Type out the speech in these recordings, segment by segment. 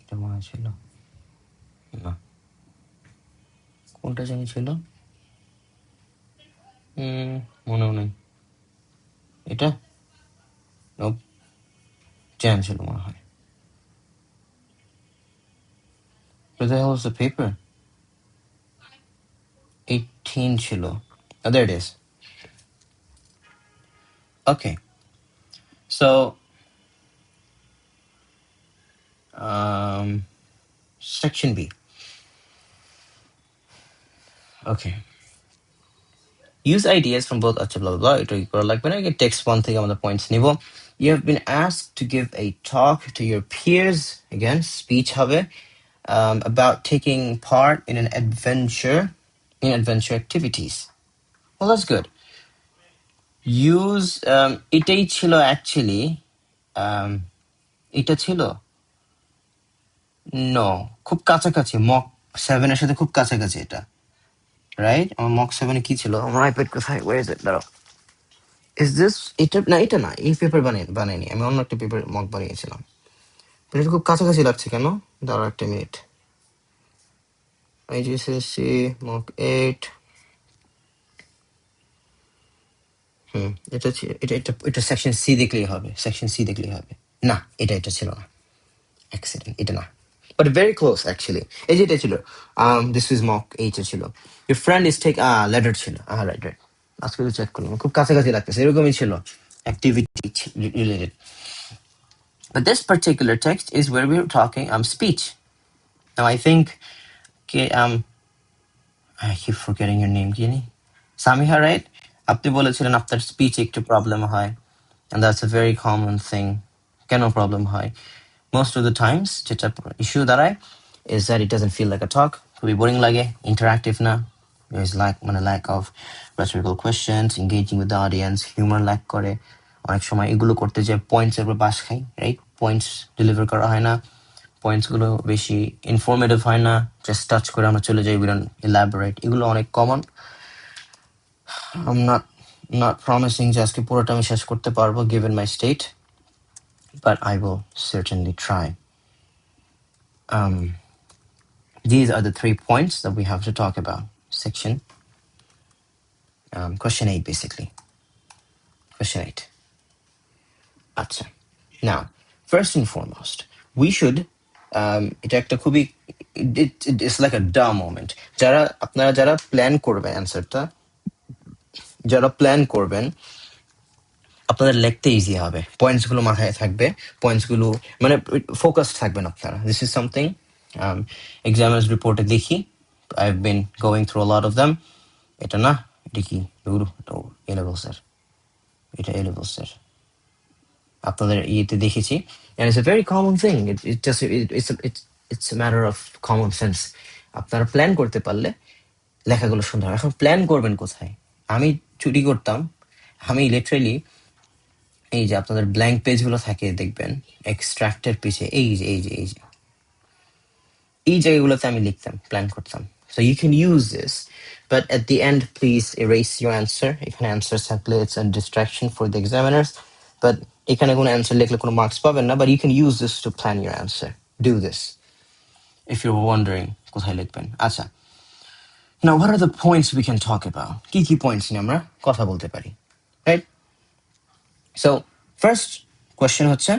এটা মনে ছিল না, কোনটা জানি ছিল, মনেও নেই। এটা জ্যাম ছিল মনে হয়। Where the hell is the paper? 18 ছিল। Oh, there it is. Okay, so section B. Okay. Use ideas from both acha blah blah blah. It will like when I get text one thing on the points niveau. You have been asked to give a talk to your peers, again, speech হবে, about taking part in adventure activities. Well, that's good. Use এটাই ছিল actually, এটা ছিল no, খুব কাছাকাছি, mock 7 এর সাথে খুব কাছাকাছি এটা, রাইট? আমার মক 7 এ কি ছিল? আমার আইপ্যাড কোথায়? where is it? দাঁড়াও, is this এটা না, এটা না, এই পেপার বানাইনি আমি, অন্য একটা পেপার মক বানিয়েছিলাম। এটা খুব কাছাকাছি লাগছে কেন? দাঁড়াও একটা মিনিট। IGCSE মক 8, এটা এটা এটা এটা সেকশন সি দেখলেই হবে, সেকশন সি দেখলেই হবে। না, এটা ছিল না, অ্যাক্সিডেন্ট, এটা না, বাট ভেরি ক্লোজ অ্যাকচুয়ালি। এই যে এটা ছিল, দিস ইজ মক 8 এ ছিল, your friend is take letter ছিল, রাইট রাইট, আজকে তো চেক করলাম, খুব কাছাকাছি লাগতেছে, এরকমই ছিল, activity related. But this particular text is where we're talking speech. Now I think, okay, I keep forgetting your name, Gini. Samiha, right? আপনি বলেছিলেন আপনার স্পিচ একটু প্রবলেম হয়, and that's a very common thing. কেন problem হয়? Most of the times যেটা issue দাঁড়ায় is that it doesn't feel like a talk, খুবই বোরিং লাগে, interactive না, there is lack of rhetorical questions, engaging with the audience, humor lack করে, অনেক সময় এগুলো করতে যে পয়েন্টস এর উপর বাস খাই, রাইট? পয়েন্টস ডেলিভার করা হয় না, পয়েন্টস গুলো বেশি ইনফরমেটিভ হয় না, জাস্ট টাচ করে আমরা চলে যাই, উই ডোন্ট এলাবোরেট, এগুলো অনেক কমন। I'm not promising যে আজকে পুরোটা আমি শেষ করতে পারবো given my state, but I will certainly try. These are the 3 points that we have to talk about. Section question 8 basically. Question 8. Acha. Now, first and foremost, we should এটা একটা খুবই, it's like a duh moment. আপনারা যারা plan করবেন অ্যান্সারটা, যারা plan করবেন, আপনাদের লিখতে ইজি হবে, পয়েন্টস গুলো মাথায় থাকবে, পয়েন্টস গুলো মানে ফোকাস থাকবেন আপনারা। দিস ইজ সামথিং এক্সামিনার্স রিপোর্টে দেখি, I have been going through a lot of them. এটা না, এটা কি এ লেভেল স্যার, এটা এ লেভেল স্যার, আপনাদের ইয়েতে দেখেছি, and it's a very common thing. It's a matter of common sense. আপনারা প্ল্যান করতে পারলে লেখাগুলো সুন্দর হয়। এখন প্ল্যান করবেন কোথায়? আমি চুরি করতাম, আমি লিটারেলি এই যে আপনাদের ব্ল্যাঙ্ক পেজ গুলো থাকে দেখবেন এক্সট্রাক্টের পিছে, এই জায়গাগুলোতে আমি লিখতাম, প্ল্যান করতাম। So you can use this, but at the end, please erase your answer. এখানে answer থাকলে it's a distraction for the examiners, but এখানে কোনো answer লিখলে কোনো marks পাবেন না, but you can use this to plan your answer. Do this if you're wondering কোথায় লিখবেন। আচ্ছা, now what are the points we can talk about? কি points নিয়ে আমরা কথা বলতে পারি, right? So first question হচ্ছে,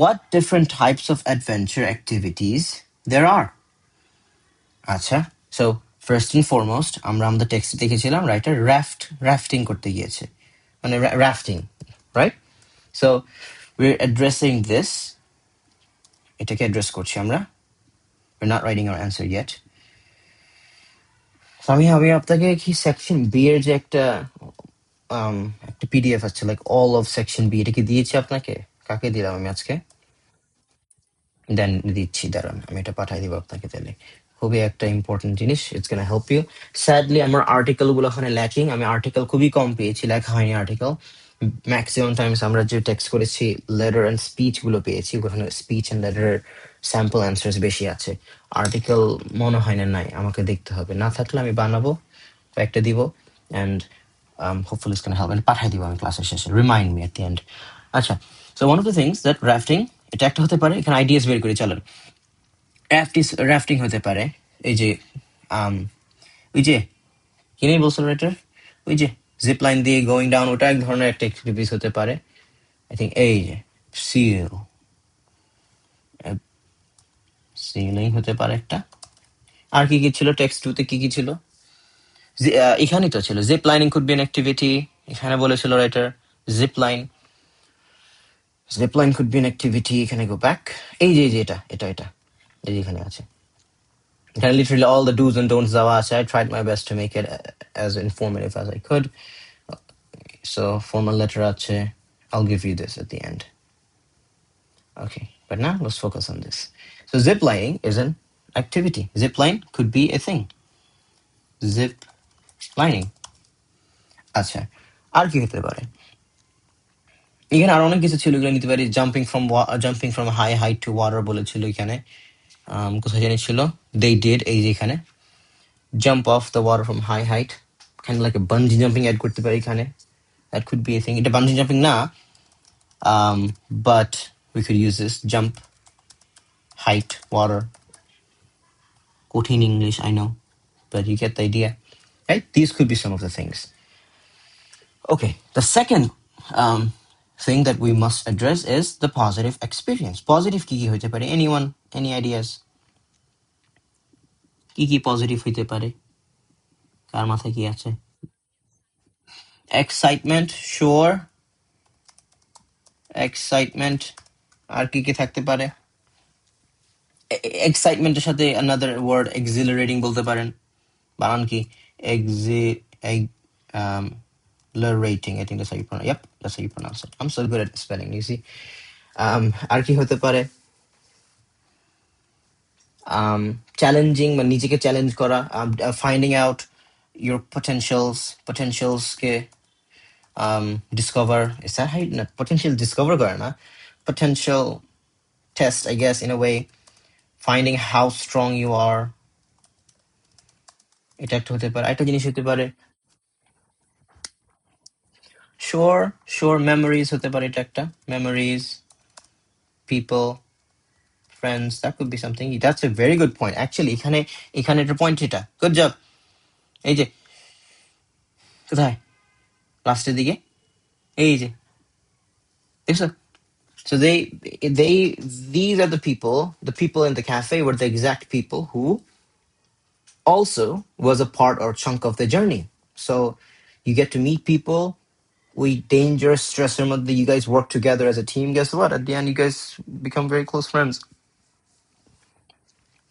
what different types of adventure activities there are? আচ্ছা, so first and foremost, আমরা আমাদের টেক্সটে দেখেছিলাম রাইটার রাফটিং করতে গিয়েছে, মানে rafting, right? So we're addressing this, এটাকে অ্যাড্রেস করছি আমরা, we're not writing our answer yet. So আমি আপনাকে কি সেকশন বি এর যে একটা পিডিএফ আছে, like all of section B, এটা কি দিয়েছি আপনাকে? কাকে দিলাম আমি আজকে? দেন দিচ্ছি, দাঁড়ান আমি এটা পাঠাই দিব আপনাকে, তাহলে খুবই একটা ইম্পর্টেন্ট জিনিস, it's gonna help you. Sadly আমার আর্টিকেল গুলো ওখানে ল্যাকিং, আমি আর্টিকেল খুবই কম পেয়েছি, লেখা হয়নি আর্টিকেল। ম্যাক্সিমাম টাইমস আমরা যে টেক্সট করেছি লেটার অ্যান্ড স্পিচ গুলো পেয়েছি, ওখানে স্পিচ অ্যান্ড লেটারের স্যাম্পল অ্যান্সার্স বেশি আছে, আর্টিকেল মনে হয় না নাই, আমাকে দেখতে হবে, না থাকলে আমি বানাবো, একটা দিব, and hopefully it's gonna help, and পাঠাই দিব আমি ক্লাসের শেষে, remind me at the end. আচ্ছা, so one of the things that rafting এটা একটা হতে পারে, এখানে আইডিয়াস বের করি চলেন। রাফটিং হতে পারে, এই যে ওই যে কি নেই বলছিল রাইটার, ওই যে জিপ লাইন দিয়ে গোয়িং ডাউন, ওটা এক ধরনের একটা অ্যাক্টিভিটিস হতে পারে আই থিঙ্ক। এই যে সিল সিলিং হতে পারে একটা। আর কি কি ছিল টেক্সট টুতে, কি কি ছিল? এখানেই তো ছিল zip lining could be an activity, এখানে বলেছিল writer zip line, zip line could be an activity. এখানে গো ব্যাক, এই যে এটা এটা এটা এই যে এখানে আছে, এখানে literally all the dos and don'ts দেওয়া আছে। I tried my best to make it as informative as I could. So formal letter আছে, I'll give you this at the end. Okay, but now let's focus on this. So zip lining is an activity. Zip line could be a thing. Zip lining. আচ্ছা, আর কি হতে পারে? এখানে আর অনেক কিছু ছিল, এগুলো নিতে পারি। Jumping from high height to water বলেছিল এখানে। কোথায় জানি ছিল, they did, এই যে এখানে jump off the water from high height, kind of like a bungee jumping add করতে পারি এখানে, that could be a thing। এটা bungee jumping না, but we could use this jump height water, কঠিন English I know, but you get the idea, right? These could be some of the things. Okay, the second thing that we must address is the positive experience. Positive কি কি হইতে পারে? Anyone, any ideas? কি কি positive হইতে পারে? কার মাথায় কি আছে? Excitement, sure, excitement. আর কি কি থাকতে পারে? এক্সাইটমেন্টের সাথে another word exhilarating বলতে পারেন। বানান কি? Exhilarating, I think that's how you pronounce. Yep, that's how you pronounce it. I'm so good at spelling, you see. আর কি হতে পারে? চ্যালেঞ্জিং, মানে নিজেকে চ্যালেঞ্জ করা, finding out your potentials K discover, is that how you, না, potential discover করে না, potential test I guess in a way, finding how strong you are, এটা একটা হতে পারে। একটা জিনিস হতে পারে sure memories হতে পারে, এটা একটা memories, people, friends, that could be something. That's a very good point actually। এখানে একটা পয়েন্ট, এটা good job। এই যে কোথায়, লাস্টের দিকে, এই যে দেখছো? So they these are the people in the cafe were the exact people who also was a part or chunk of the journey. So you get to meet people, we dangerous stressor mode, you guys work together as a team, guess what, at the end you guys become very close friends.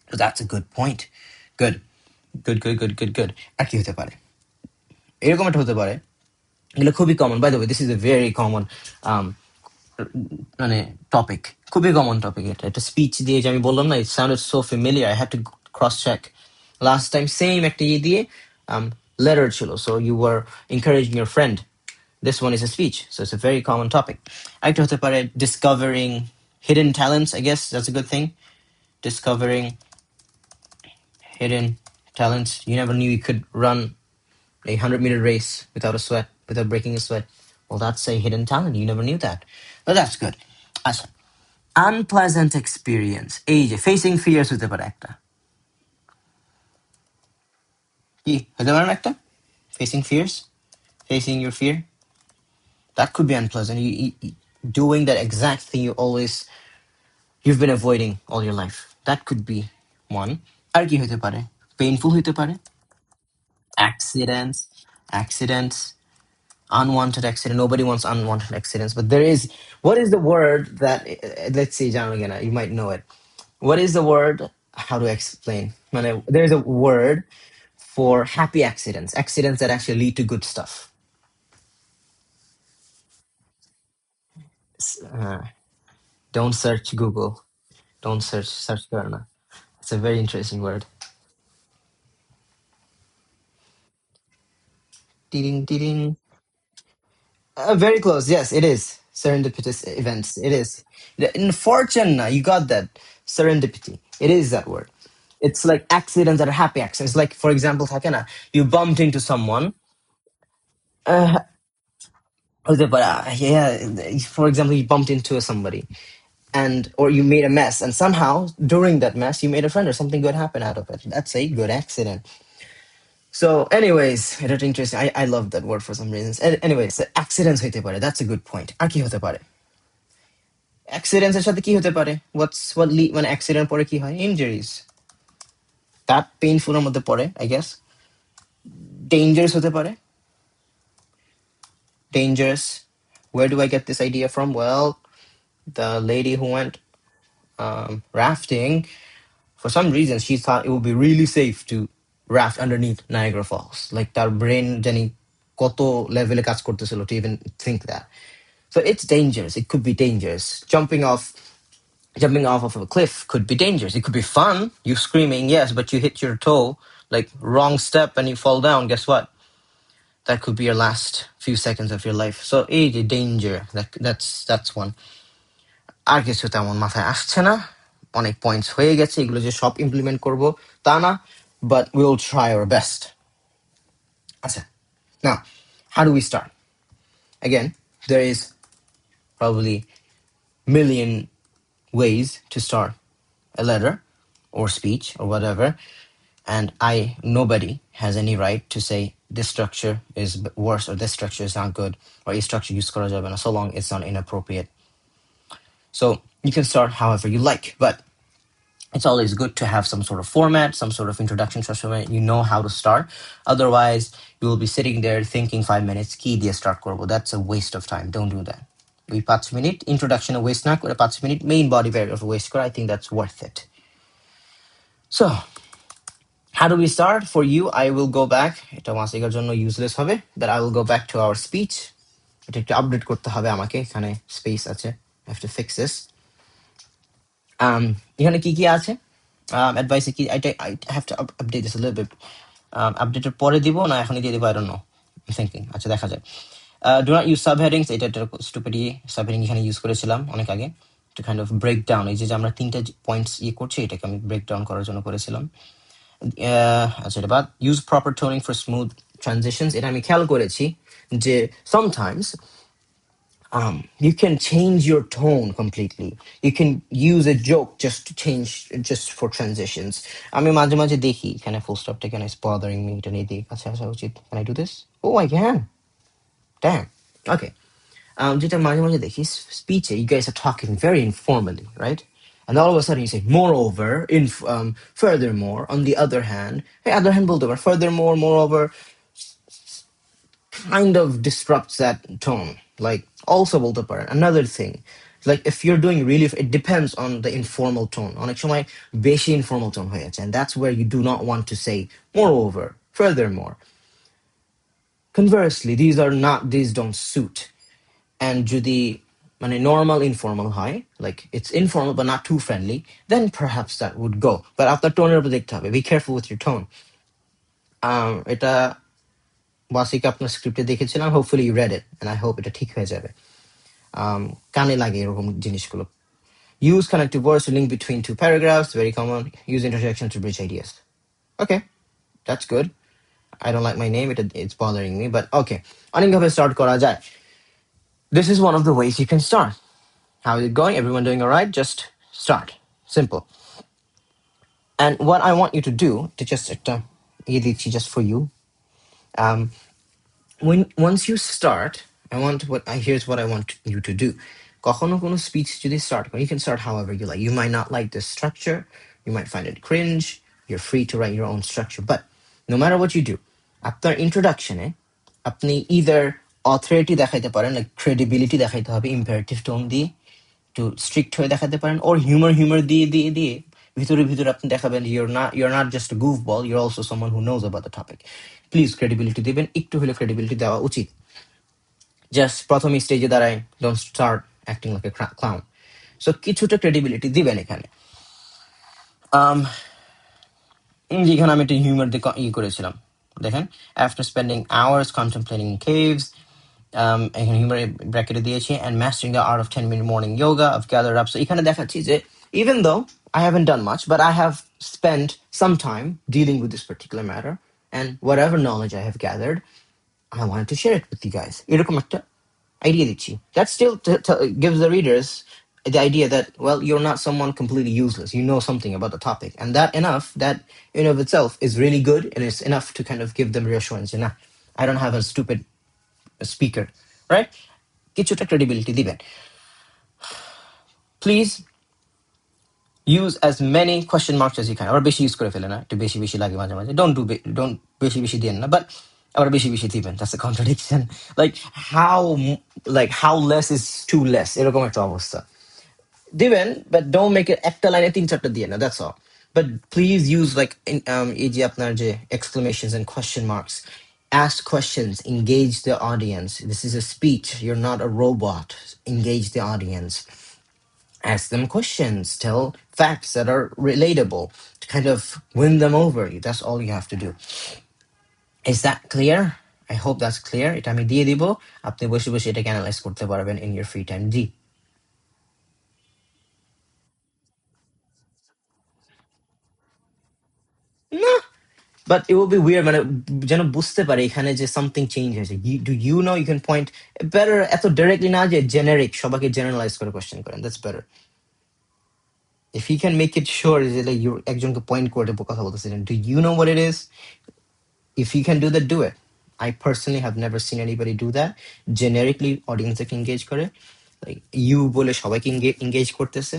So that's a good point। Good। আর কি হতে পারে? এরকম একটা হতে পারে, এগুলো খুবই common, by the way this is a very common মানে টপিক, খুবই কমন টপিক। এটা একটা স্পিচ দিয়ে, যে আমি বললাম না, it sounded so familiar, I had to cross check last time. Same একটা ইয়ে দিয়ে লেটার ছিল, so you were encouraging your friend, this one is a speech, so it's a very common topic. আরেকটা হতে পারে discovering hidden talents, I guess that's a good thing, discovering hidden talents, you never knew you could run a 100-meter race without a sweat, without breaking a sweat. Well, that's a hidden talent. You never knew that. But that's good. আচ্ছা, unpleasant experience, এই যে facing fears হতে পারে একটা। কি হতে পারে না একটা? Facing fears, facing your fear, that could be unpleasant। Doing that exact thing you've been avoiding all your life, that could be one। আর কি হতে পারে? Painful হতে পারে, accidents, unwanted accident. Nobody wants unwanted accidents, but there is, what is the word that, let's see, John, again, you might know it. What is the word? How to explain? There's a word for happy accidents that actually lead to good stuff. Uh, don't search Google. Don't search Karna. It's a very interesting word. Ding ding. Very close. Yes, it is. Serendipitous events. It is. In fortune, you got that. Serendipity. It is that word. It's like accidents that are happy accidents. Like, for example, Takana, you bumped into someone. Yeah, for example, you bumped into somebody and or you made a mess, and somehow during that mess you made a friend or something good happened out of it. That's a good accident. So anyways, এটা interesting. I love that word for some reasons. Anyways, accidents হইতে পারে, that's a good point. আর কি হতে পারে? Accidents এর সাথে কি হতে পারে? মানে accident পরে কি হয়? Injuries. That painful এর মধ্যে পড়ে, I guess. Dangerous হতে পারে. Dangerous. Where do I get this idea from? Well, the lady who went rafting, for some reason she thought it would be really safe to raft underneath Niagara Falls. Like তার brain জানি কত level কাজ করতেছিল to even think that. So it's dangerous. It could be dangerous. Jumping off of a cliff could be dangerous. It could be fun. You screaming, yes, but you hit your toe, like wrong step, and you fall down. Guess what? That could be your last few seconds of your life. So danger. That's one. আর কিছু তেমন মাথায় আসছে না, অনেক points হয়ে গেছে, এগুলো যে সব ইমপ্লিমেন্ট করব তা না, but we'll try our best. আচ্ছা, now how do we start? Again, there is probably million ways to start a letter or speech or whatever, and nobody has any right to say this structure is worse or this structure is not good or a structure use করা যাবে না, so long it's not inappropriate. So you can start however you like, but it's always good to have some sort of format, some sort of introduction structure. You know how to start. Otherwise, you will be sitting there thinking 5 minutes, কি দিয়ে start করবো. That's a waste of time. Don't do that. We 5 minute introduction waste না করে 5 minute main body paragraph waste করে. I think that's worth it. So, how do we start? For you, I will go back. এটা মাসিকার জন্য useless হবে. But I will go back to our speech. এটা একটু update করতে হবে আমাকে, এখানে স্পেস আছে. I have to fix this. এখানে কি কি আছে? Advice কি, I have to update this a little bit. আপডেটের পরে দিব না এখনই দিয়ে দিব, I don't know. I'm thinking. আচ্ছা, দেখা যায়. Do not use subheadings. এটা stupidity subheading এখানে ইউজ করেছিলাম অনেক আগে to kind of break down. এই যে আমরা তিনটা পয়েন্টস করছি, এটাকে আমি ব্রেক ডাউন করার জন্য করেছিলাম। আচ্ছা, এটা বাদ। Use proper toning for smooth transitions. এটা আমি খেয়াল করেছি যে sometimes you can change your tone completely. You can use a joke just for transitions. আমি মাঝে মাঝে দেখি এখানে full stop টা কেন is bothering me, এটা নিয়ে দেখি আচ্ছা আচ্ছা উচিত, can I do this? Oh, I can. Damn. Okay. যেটা মাঝে মাঝে দেখি speech you guys are talking very informally, right? And all of a sudden you say moreover, furthermore, on the other hand, hey, other hand বলতে পারো, furthermore, moreover, kind of disrupts that tone. Like also বলতে পারেন another thing, like if you're doing really, it depends on the informal tone. অনেক সময় বেশি informal tone হয়ে যাচ্ছে, and that's where you do not want to say moreover, furthermore. Conversely, these don't suit. And যদি মানে normal informal হয়, like it's informal but not too friendly, then perhaps that would go. But আপনার টোনের উপর দেখতে হবে, be careful with your tone. এটা ওয়াসিক আপনার স্ক্রিপ্টে দেখেছিলাম, hopefully you read it, and I hope এটা ঠিক হয়ে যাবে। কানে লাগে এরকম জিনিসগুলো। Use connective words to link between two paragraphs, very common. Use interjection to bridge ideas. Okay, that's good. I don't like my name, it's bothering me, but okay. অনেকভাবে start করা যায়. This is one of the ways you can start. How is it going? Everyone doing all right? Just start. Simple. And what I want you to do, to just for you, once you start, here's what I want you to do. কখনো কোনো speech যদি start করো, you can start however you like. You might not like the structure, you might find it cringe, you're free to write your own structure, but no matter what you do, আপনার introduction-এ আপনি either authority দেখাইতে পারেন, like credibility দেখাইতে হবে imperative tone দিয়ে, একটু strict হয়ে দেখাতে পারেন, or humor দিয়ে ভিতরে আপনি দেখাবেন you're not just a goofball, you're also someone who knows about the topic. Please credibility দিবেন, একটু হলে credibility দেওয়া উচিত। Just প্রথম স্টেজে দাঁড়ায়, don't start acting like a clown. So কিছুটা credibility দিবেন এখানে। যেখানে আমি একটা হিউমার দিয়ে করেছিলাম, দেখেন, after spending hours contemplating caves, এখানে হিউমার ব্র্যাকেটে দিয়েছি, and mastering the art of 10-minute morning yoga, I've gathered up. So এখানে দেখাচ্ছি যে even though I haven't done much, but I have spent some time dealing with this particular matter, and whatever knowledge I have gathered, I wanted to share it with you guys. এরকম একটা idea দিচ্ছি. That still gives the readers the idea that, well, you're not someone completely useless. You know something about the topic, and that in of itself is really good, and it's enough to kind of give them reassurance. You know, I don't have a stupid speaker, right? কিছুটা credibility দিবেন. Please use as many question marks as you can. আবার বেশি use করে ফেলে না, একটু বেশি বেশি লাগে মাঝে মাঝে. Don't বেশি বেশি দিয়েন না, but আবার বেশি বেশি দিবেন. That's a contradiction. Like how how less is too less, এরকম একটা অবস্থা দিবেন, but don't make it একটা লাইনে তিন চারটা দিয়ে না. That's all. But please use এই যে আপনার যে exclamations and question marks. Ask questions, engage the audience. This is a speech. You're not a robot. Engage the audience. Ask them questions, tell facts that are relatable to kind of win them over. That's all you have to do. Is that clear? I hope that's clear. এটা আমি দিয়ে দিব, আপনি বসে বসে এটাকে analyse করতে পারবেন in your free time. জি না, but it will be weird মানে যেন বুঝতে পারে এখানে যে something change হয়েছে. Do you know you can point better এত directly না যে generic সবাইকে generalize করে question করেন. That's better. If he can make it sure যে like you একজনকে point করে কথা বলতেছিলেন, do you know what it is? If you can do that, do it. I personally have never seen anybody do that. Generically, audience can engage করে. Like you বলে সবাইকে engage করতেছে.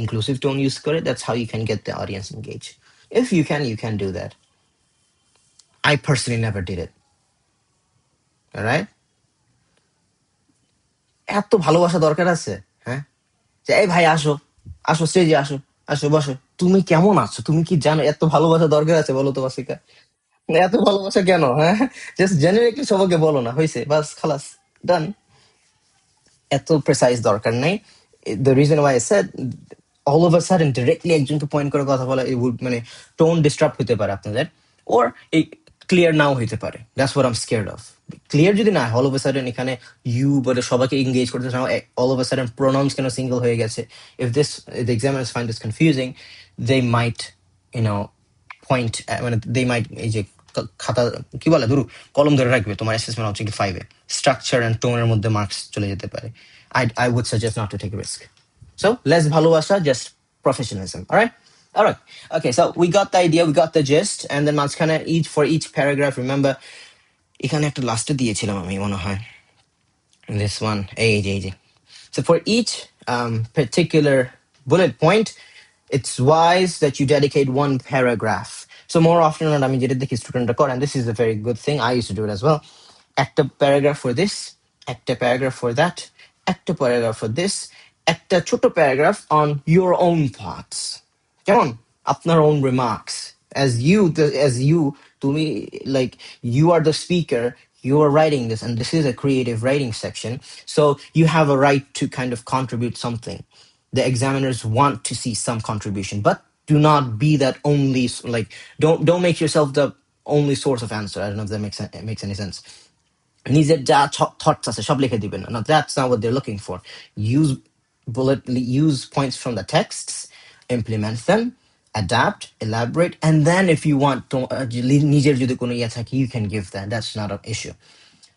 Inclusive tone use করে. That's how you can get the audience engaged. If you can do that. I personally never did it. Alright? এত ভালোবাসা দরকার আছে, হ্যাঁ? যে এই ভাই আসো, আসো স্টেজে আসো, আসো বসো। তুমি কেমন আছো? তুমি কি জানো এত ভালোবাসা দরকার আছে, বলো তো বাসিকা? এত ভালোবাসা কেন, হ্যাঁ? জাস্ট জেনারেটলি সবাইকে বলো না, হয়েছে, বাস খালাস, ডান। এত প্রেসাইজ দরকার নাই. The reason why I said all of a sudden directly একজনকে পয়েন্ট করে কথা বলা, it would মানে টোন ডিস্টার্ব হতে পারে আপনাদের, or ক্লিয়ার নাও হইতে পারে. That's what I'm scared of. Clear যদি না হয়, all of a sudden এখানে ইউ বলে সবাইকে এঙ্গেজ করতে চাও, all of a sudden pronouns কেন সিঙ্গেল হয়ে গেছে. If the examiners find this confusing, they might, you know, point মানে দে মাইট এই যে খাতা কি বলে ধরু কলম ধরে রাখবে তোমার অ্যাসেসমেন্ট অবজেক্টিভ 5-এ, স্ট্রাকচার এন্ড টোনের মধ্যে মার্কস চলে যেতে পারে. I would suggest not to take a risk. So less ভালোবাসা, just professionalism. All right. Okay, so we got the idea, we got the gist, and then মাঝখানে for each paragraph, remember এখানে একটা লাস্টে দিয়েছিলাম আমি মনে হয়, this one, এই যে. So for each particular bullet point, it's wise that you dedicate one paragraph. So more often than not, I mean, student record, and this is a very good thing. I used to do it as well. Act a paragraph for this, act a paragraph for that, act a paragraph for this, act a ছোট paragraph on your own thoughts. কেমন? আপনার own remarks. As you, to me, like you are the speaker, you are writing this, and this is a creative writing section. So you have a right to kind of contribute something. The examiners want to see some contribution, but do not be that only, like, don't make yourself the only source of answer. I don't know if that makes any sense. নিজের যা thoughts আছে সব লিখে দিবেন না. No, that's not what they're looking for. Use use points from the texts, implement them, adapt, elaborate, and then if you want to নিজের যদি কোনো ইয়ে থাকে, you can give that. That's not an issue.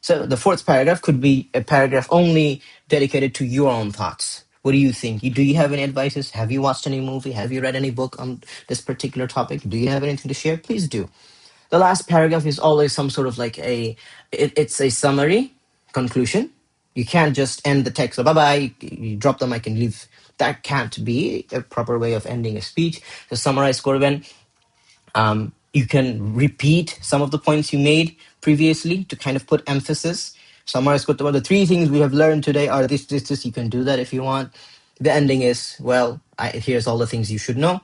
So the fourth paragraph could be a paragraph only dedicated to your own thoughts. What do you think? Do you have any advices? Have you watched any movie? Have you read any book on this particular topic? Do you have anything to share? Please do. The last paragraph is always some sort of like it's a summary conclusion. You can't just end the text, so bye bye, you drop the mic and leave. That can't be a proper way of ending a speech. To summarize Corben, you can repeat some of the points you made previously to kind of put emphasis. Summarize the three things we have learned today are this. You can do that if you want. The ending is, well, here's all the things you should know.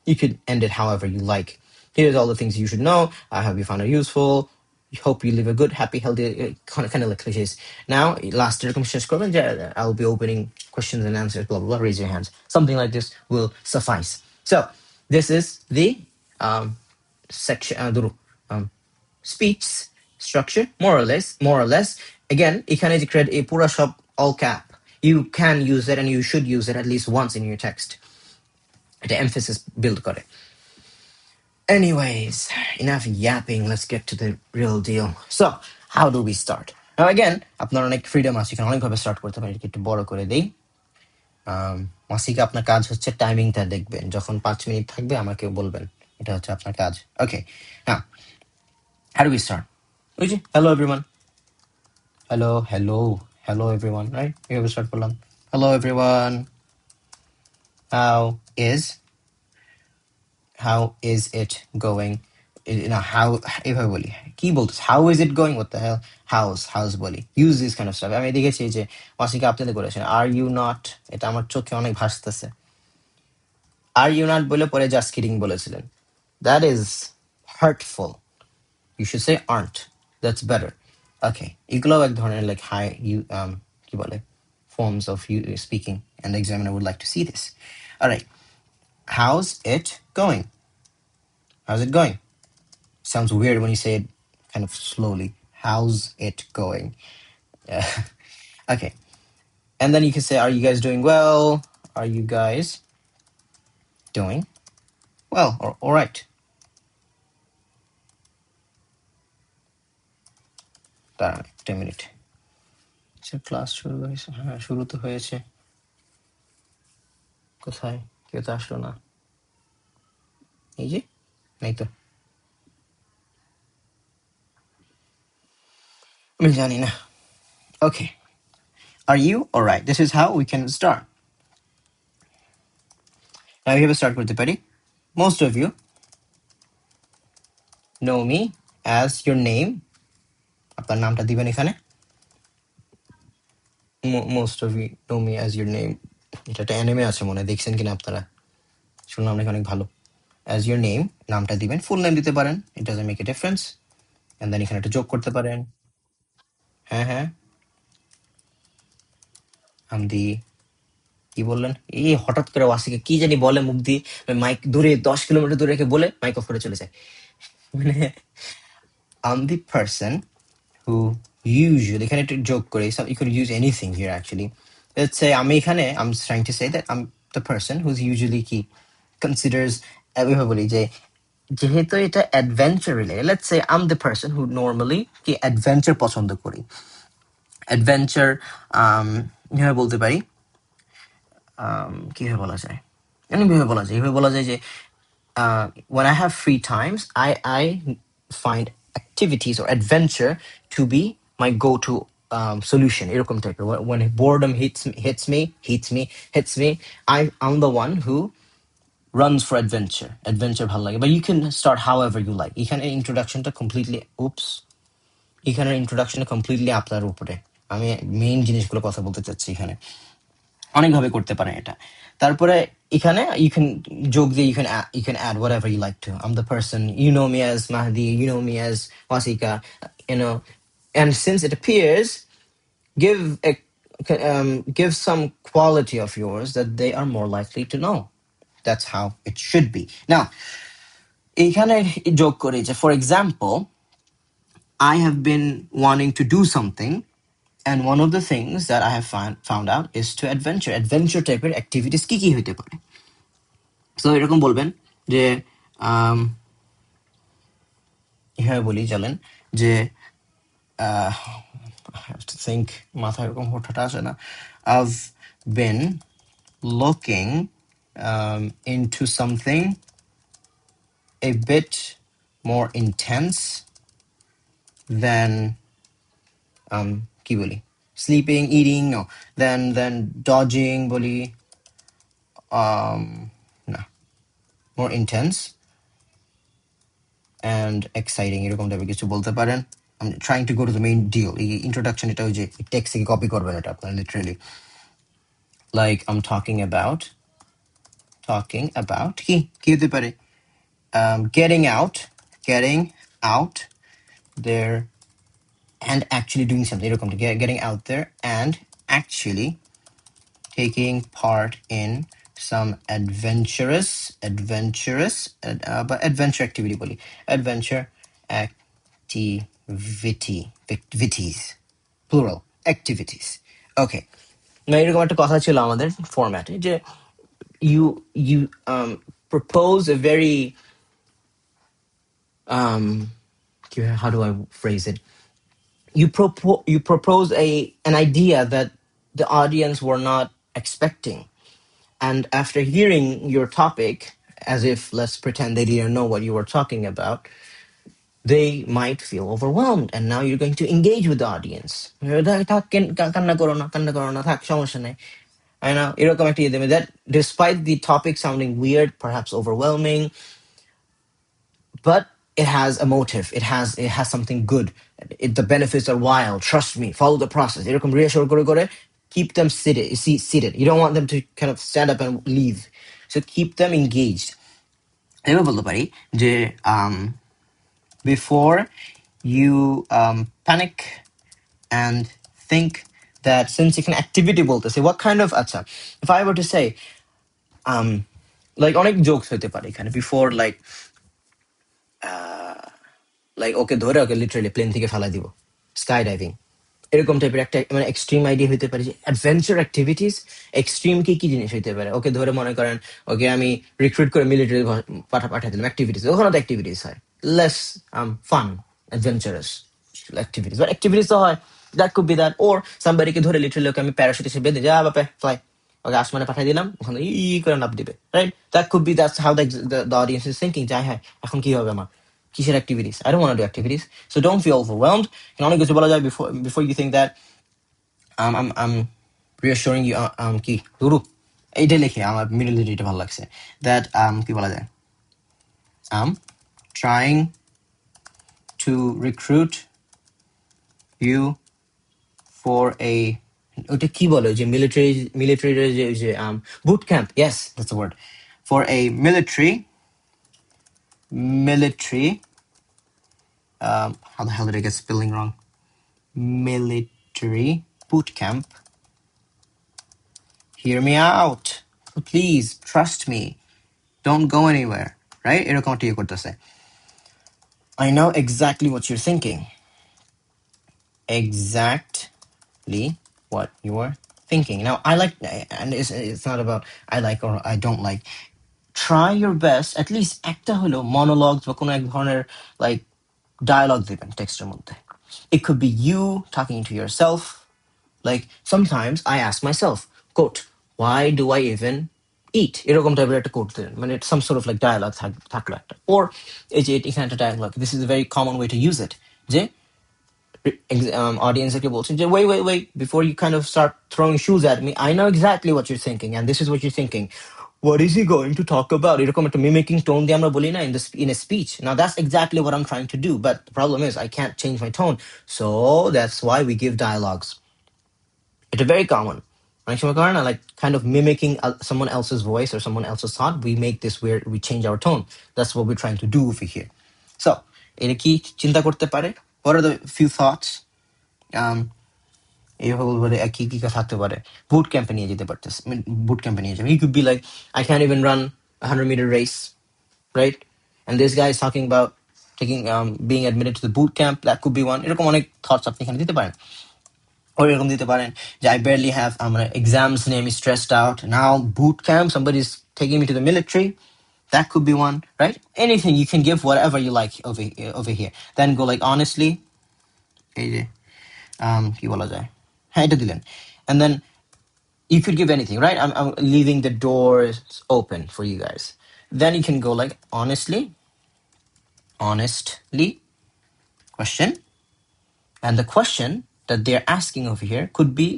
You could end it however you like. Here's all the things you should know. I hope you found it useful. Hope you live a good, happy, healthy, kind of like cliches. Now, last recommendation, I'll be opening questions and answers, blah, blah, blah. Raise your hands. Something like this will suffice. So, this is the section, speech structure, more or less. Again, এখানে যে create a pura shop all cap. You can use it and you should use it at least once in your text. The emphasis build করে. Anyways, enough yapping. Let's get to the real deal. So, how do we start? Now again, আপনার অনেক freedom আছে, এখানে অনেকভাবে start করতে পারেন। একটু বড় করে দেই। মাসিকা আপনার কাজ হচ্ছে টাইমিংটা দেখবেন, যখন 5 মিনিট থাকবে আমাকে বলবেন, এটা হচ্ছে আপনার কাজ। ওকে, নাও how do we start? ওই যে hello everyone, hello hello hello everyone, right? এভাবে স্টার্ট করলাম, hello everyone, how is it going? না, হাউ এভাবে বলি, কি বলতেছ, how is it going, what the hell, how's বলি, use this kind of stuff. আমি দেখেছি যে মাসিকা আপনাদের করেছেন আর ইউ নট, এটা আমার চোখে অনেক ভাসতেছে। আর ইউ নট বলে পরে জাস্ট কিডিং বলেছিলেন, that is hurtful. You should say art, that's better. Okay, এগুলোও এক ধরনের লাইক হাই ইউ কি বলে forms of you speaking, and the examiner would like to see this. All right, how's it going? How's it going? Sounds weird when you say it kind of slowly. How's it going? Yeah. Okay. And then you can say, are you guys doing well? Are you guys doing well? Or all right. দাঁড়ান 10 minute. Class শুরু হয়েছে, হ্যাঁ শুরু তো হয়েছে। কোথায়? কেউ তো আসলো না। এই যে, নেই তো, আমি জানি না। ওকে, are you all right? This is how we can start. Now we have to start করতে পারি। Most of you know me as your name. আপনার নামটা দিবেন এখানে। Most of you know me as your name. এটা একটা anime আছে মনে হয়, দেখছেন কিনা আপনারা? শুনলাম নাকি অনেক ভালো। As your name, নামটা দিবেন, ফুল নেম দিতে পারেন, it doesn't make a difference. And then এখানে একটা যোগ করতে পারেন। হ্যাঁ হ্যাঁ, আমদি, কি বললেন? এই হঠাৎ করে ওয়াসিকে কি জানি বলে মুখ দিয়ে, মাইক দূরে 10 কিলোমিটার দূরে রেখে বলে মাইক অফ করে চলে যায়। মানে I'm the person who usually, এখানে একটু যোগ করে, you could use anything here actually. Let's say আমি এখানে, I'm trying to say that I'm the person who's usually কি considers, এভাবে বলি যে যেহেতু এটা adventure related, let's say I am the person who normally কি অ্যাডভেঞ্চার পছন্দ করি। অ্যাডভেঞ্চার কিভাবে বলতে পারি, কিভাবে বলা যায়, এমনিভাবে বলা যায়, এভাবে বলা যায় যে when I have free times, I find activities or adventure to be my go-to solution. এরকম টাইপের, when boredom hits me, I'm the one who runs for adventure. Adventure ভালো লাগে, but you can start however you like. এখানে ইন্ট্রোডাকশনটা completely এখানে ইন্ট্রোডাকশনটা completely আপনার উপরে। আমি main জিনিসগুলো কথা বলতে চাচ্ছি এখানে। অনেকভাবে করতে পারেন এটা। তারপরে এখানে you can যোগ দিয়ে you can add whatever you like to. I'm the person, you know me as Mahdi, you know me as Wasika, you know. And since it appears, give a give some quality of yours that they are more likely to know. That's how it should be. Now, এখানে যোগ করি যে for example, I have been wanting to do something, and one of the things that I have found out is to adventure টাইপের activities কি কি হইতে পারে। So এরকম বলবেন যে হ্যাঁ বলি চলেন যে I have to think, মাথায় এরকম হঠাৎ আসে না। I've been looking into something a bit more intense than কি বলি, sleeping, eating, no, then dodging বলি, না, more intense and exciting, এরকম টাইপের কিছু বলতে পারেন। I'm trying to go to the main deal. এই ইন্ট্রোডাকশন এটা ওই যে টেক্সট থেকে কপি করবেন, এটা আপনার literally like I'm talking about কি কি হতে পারে, getting out there and actually doing something, এরকম getting out there and actually taking part in some but adventure activity বলি, adventure activities, plural activities. Okay, না এরকম একটা কথা ছিল আমাদের ফরম্যাটে যে you propose a very how do I phrase it, you propose an idea that the audience were not expecting, and after hearing your topic, as if let's pretend they didn't know what you were talking about, they might feel overwhelmed, and now you're going to engage with the audience. কান্না করো না, কান্না করো না, থাক, সমস্যা নেই। I know, এরকম একটা ইয়ে দেবে, that despite the topic sounding weird, perhaps overwhelming, but it has a motive, it has something good. The benefits are wild, trust me, follow the process, এরকম reassure করে keep them seated. You don't want them to kind of stand up and leave, so keep them engaged. এবার বলতে পারি যে before you panic and think that since you can activity বলতেছে, what kind of, আচ্ছা, if I were to say like অনেক jokes হতে পারে এখানে, before like ওকে ধরে ওকে লিটারালি প্লেন থেকে ফেলা দিব, স্কাই ডাইভিং, এরকম টাইপের একটা মানে এক্সট্রিম আইডিয়া হইতে পারে যে অ্যাডভেঞ্চার অ্যাক্টিভিটিস। এক্সট্রিম কি কি জিনিস হইতে পারে, ওকে ধরে মনে করেন ওকে আমি রিক্রুট করে মিলিটারি পাঠিয়ে দিলাম অ্যাক্টিভিটিস, ওখানে তো অ্যাক্টিভিটিস হয়, less fun, adventurous activities, but activities তো হয়। দ্যাট কুড বি দ্যাট, ওর সামবাডিকে ধরে লিটারালি ওকে আমি প্যারাশুট এসে বেঁধে যা বাপে ফ্লাই, ওকে আসমানে পাঠিয়ে দিলাম, ওখানে করে লাভ দিবে, right? That could be, that's how the audience is thinking, যাই হ্যাঁ এখন কি হবে আমার, কিসের activities, I don't want to do activities, so don't feel overwhelmed. অনেক কিছু বলা যায় before you think that I'm reassuring you কি দুরু, এইটা লিখে আমার মিডল এটা ভালো লাগছে, that কি বলা যায়, trying to recruit you for a, ওটা কি বলে যে মিলিটারি যে boot camp, yes that's the word, for a military how the hell did I get spelling wrong, military boot camp. Hear me out, please trust me, don't go anywhere, right? এরকম একটা ইয়ে করতেছে। I know exactly what you're thinking. Exactly what you are thinking. Now, I like, and it's not about I like or I don't like. Try your best, at least একটা হলো monologues বা কোনো এক ধরনের like dialogue দিবেন টেক্সটের মধ্যে. It could be you talking to yourself. Like sometimes I ask myself, quote, why do I even eat? এরকম টাইপের একটা কোট দেন, মানে some sort of like dialogue থাকলো একটা, or এই যে এখানে একটা dialogue, this is a very common way to use it, যে audience কে বলছেন যে wait before you kind of start throwing shoes at me, I know exactly what you're thinking and this is what you're thinking, what is he going to talk about, এরকম একটা mimicking tone দিয়ে আমরা বলি না in a speech. Now that's exactly what I'm trying to do, but the problem is I can't change my tone, so that's why we give dialogues. It's very common. Like kind of mimicking someone else's voice or someone else's thought, we make this weird, we change our tone. That's what we're trying to do over here. So, এটা কি চিন্তা করতে পারে? What are the few thoughts? এইভাবে বলবো কি কি থাকতে পারে, বুট ক্যাম্পে নিয়ে যেতে পারতেছে, বুট ক্যাম্পে নিয়ে যাবে, he could be like I can't even run a 100-meter race, right? And this guy is talking about taking being admitted to the boot camp. That could be one. এরকম অনেক thoughts আপনি এখানে দিতে পারেন। Or এরকম দিতে পারেন যে I barely have exams near me, stressed out, now boot camp, somebody's taking me to the military. That could be one, right? Anything, you can give whatever you like over here. Then go like honestly, এই যে কি বলা যায়, হ্যাঁ এটা দিলেন, and then you could give anything, right? I'm leaving the doors open for you guys. Then you can go like honestly, question, and the question that they're asking over here could be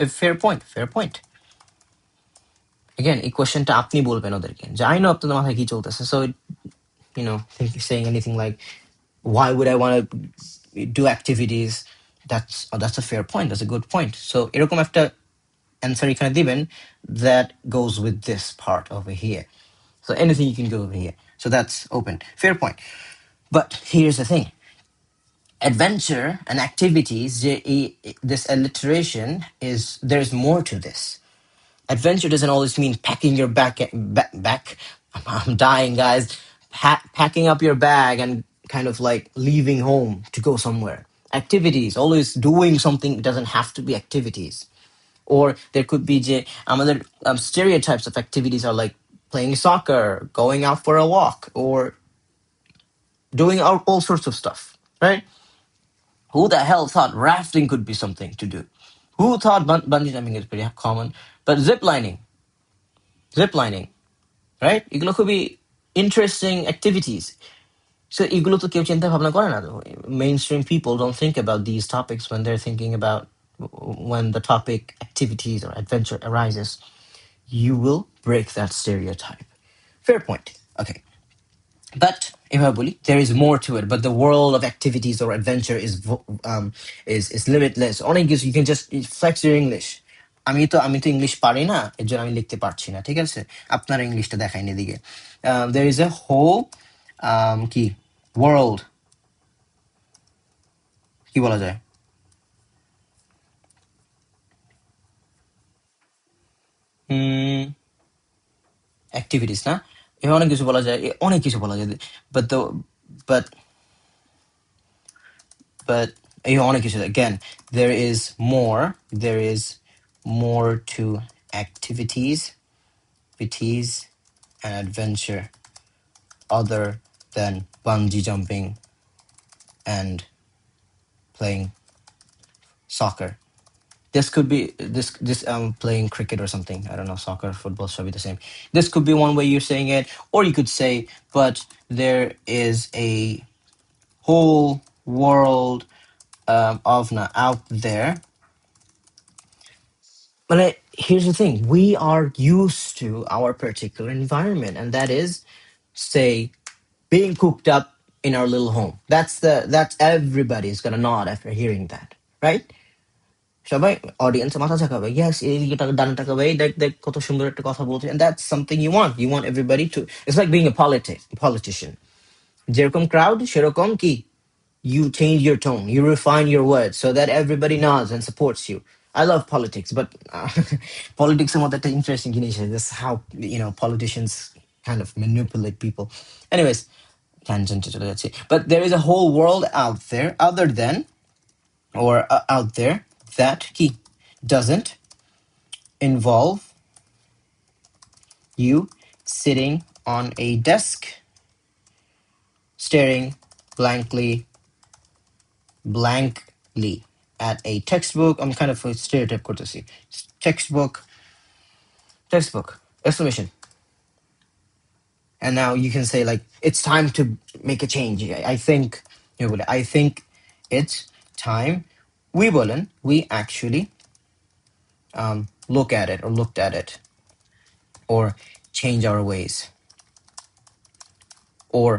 a fair point. Again, এই কোয়েশ্চেনটা আপনি বলবেন ওদেরকে যে I know আপনাদের মাথায় কি চলতেছে, so saying anything like why would I want to do activities, that's a fair point, that's a good point. So এরকম একটা answer এখানে দিবেন that goes with this part over here. So anything you can go over here. So that's open. Fair point. But here's the thing. Adventure and activities, this alliteration is, there's more to this. Adventure doesn't always mean packing your back. I'm dying, guys. Packing up your bag and kind of like leaving home to go somewhere. Activities, always doing something. It doesn't have to be activities. Or there could be other stereotypes of activities are like playing soccer, going out for a walk, or doing all sorts of stuff, right? Who the hell thought rafting could be something to do? Who thought bungee jumping is pretty common? But zip lining, right? এগুলো খুবই interesting activities. So এগুলো তো কেউ চিন্তা ভাবনা করে না তো। Mainstream people don't think about these topics when they're thinking about when the topic activities or adventure arises. You will break that stereotype. Fair point. Okay. But there is more to it. But the world of activities or adventure is limitless. অনেক কিছু you can just flex your English. আমি তো English পারি না, এর জন্য আমি লিখতে পারছি না, ঠিক আছে? আপনারা ইংলিশটা দেখাইন এদিকে। There is a whole কি world, কি বলা যায়, অ্যাক্টিভিটিস না, অনেক কিছু বলা যায়, অনেক কিছু বলা যায়, but the but but অনেক কিছু, again, there is more to activities and adventure other than bungee jumping and playing soccer. This could be this playing cricket or something. I don't know, soccer, football should be the same. This could be one way you're saying it, or you could say, but there is a whole world of out there. But here's the thing: we are used to our particular environment, and that is, say, being cooked up in our little home. That's everybody's gonna nod after hearing that, right? সবাই audience মাথা ঝাঁকাবে, yes, এইদিকে ডান তাকাবে, এই দেখ দেখ কত সুন্দর একটা কথা বলছে, and that's something you want everybody to, it's like being a politician, যেরকম crowd সেরকম কি, you change your tone, you refine your words so that everybody nods and supports you. I love politics, but politics is একটা interesting জিনিস. This is how politicians kind of manipulate people. Anyways, tangent চলে যাচ্ছে. But there is a whole world out there, other than, or out there, that key doesn't involve you sitting on a desk staring blankly at a textbook. I'm kind of a stereotype courtesy. Textbook, exclamation. And now you can say, like, it's time to make a change. I think, I think it's time. We actually look at it, or looked at it, or change our ways, or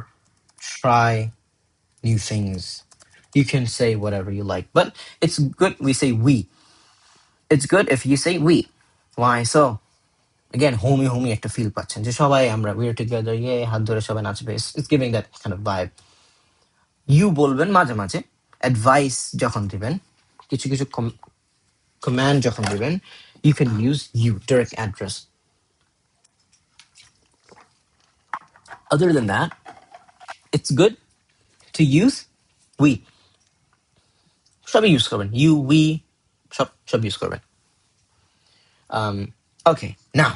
try new things. You can say whatever you like, but it's good we say we. It's good if you say we. Why so? Again, homey একটা feel পাচ্ছেন যে সবাই আমরা we're together, হাত ধরে সবাই নাচবে, it's giving that kind of vibe. You বলবেন মাঝে মাঝে, advice যখন দিবেন, কিছু কিছু command যখন দিবেন, you can use you, direct address. Other than that, it's good to use we. সবই use করবেন, you, we, সব use করবেন. Okay, now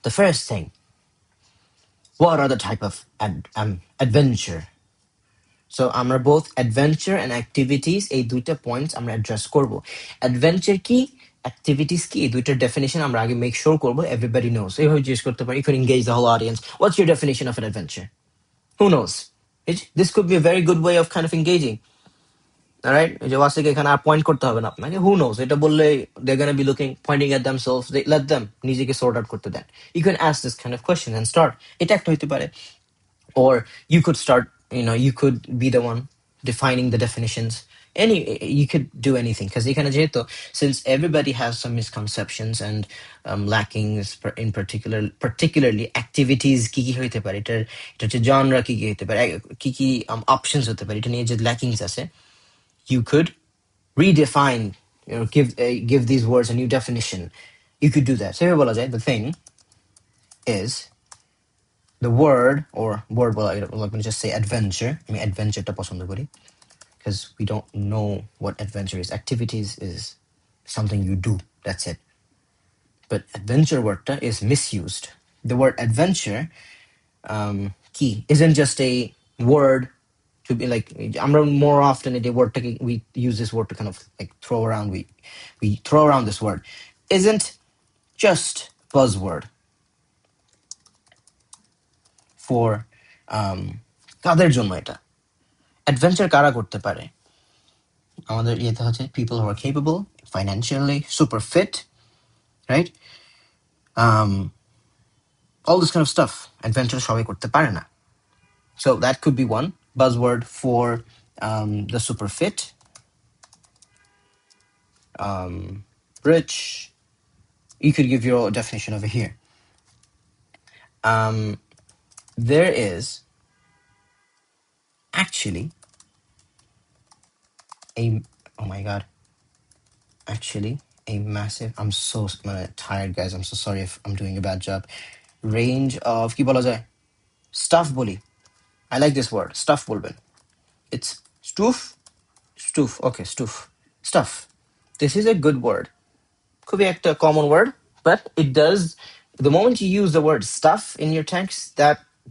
the first thing, what are the type of adventure? So আমরা both adventure and activities, এই দুইটা points আমরা address করব. Adventure কি, activities কি, এই দুইটার definition আমরা আগে make sure করব everybody knows. এইভাবে জিজ্ঞেস করতে পারি, you could engage the whole audience. What's your definition of an adventure? Who knows? This could be a very good way of kind of engaging. All right, এই যে ওয়াসিকে এখানে আর point করতে হবে না আপনাকে, who knows, এটা বললে they're going to be looking, pointing at themselves. Let them নিজেকে sort out করতে দেন. You can ask this kind of question and start. এটা একটা হইতে পারে. Or you could start, you could be the one defining the definitions. You could do anything, because since everybody has some misconceptions and lackings, in particularly activities কি কি হইতে পারে, এটা হচ্ছে genre কি কি হইতে পারে, কি কি options হতে পারে, এটা নিয়ে যে lackings আছে, you could redefine, give these words a new definition. You could do that. So বলা যায়, the thing is, the word, well, I'm going to just say adventure. I mean, adventure ta pasand kori, because we don't know what adventure is. Activities is something you do, that's it. But adventure word ta is misused. The word adventure key isn't just a word to be like, আমরা more often the wordটাকে we use this word to kind of like throw around, we throw around this word, isn't just buzzword for কাদের জন্য এটা adventure কারা করতে পারে আমাদের ইয়েতে হচ্ছে people who are capable, financially super fit, right? All this kind of stuff adventure সবাই করতে পারে না. So that could be one buzzword for the super fit, rich. You could give your definition over here. There is actually oh my god, actually a massive, I'm so tired guys, I'm so sorry if I'm doing a bad job, range of কি বলা যায় stuff বলি. I like this word stuff বলবেন. It's stoof, okay, stoof, stuff. This is a good word. Could be a common word, but it does, the moment you use the word stuff in your text,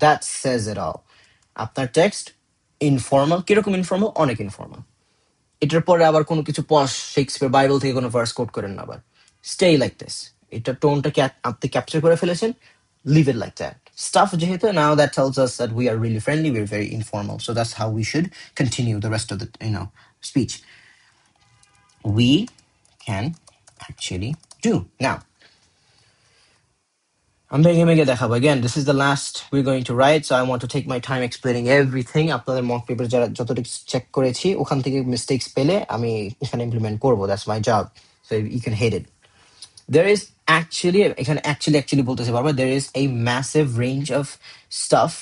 that says it all. আপনার text informal, কিরকম informal, অনেক informal. এটার পরে আবার কোনো কিছু পশ Shakespeare Bible থেকে কোনো ভার্স কোট করেন না আবার, stay like this. এটা টোনটাকে আপনি ক্যাপচার করে ফেলেছেন, leave it like that. Stuff যেহেতু, now that tells us that we are really friendly, we're very informal, so that's how we should continue the rest of the speech. We can actually do. Now I'm making দেখাবো again, this is the last we're going to write, so I want to take my time explaining everything. আপনাদের mock paper যারা যতটুকু check করেছি ওখান থেকে mistakes পেলে আমি এখানে implement করব, that's my job, so you can hate it. There is actually এখানে actually বলতেছে বারবার, there is a massive range of stuff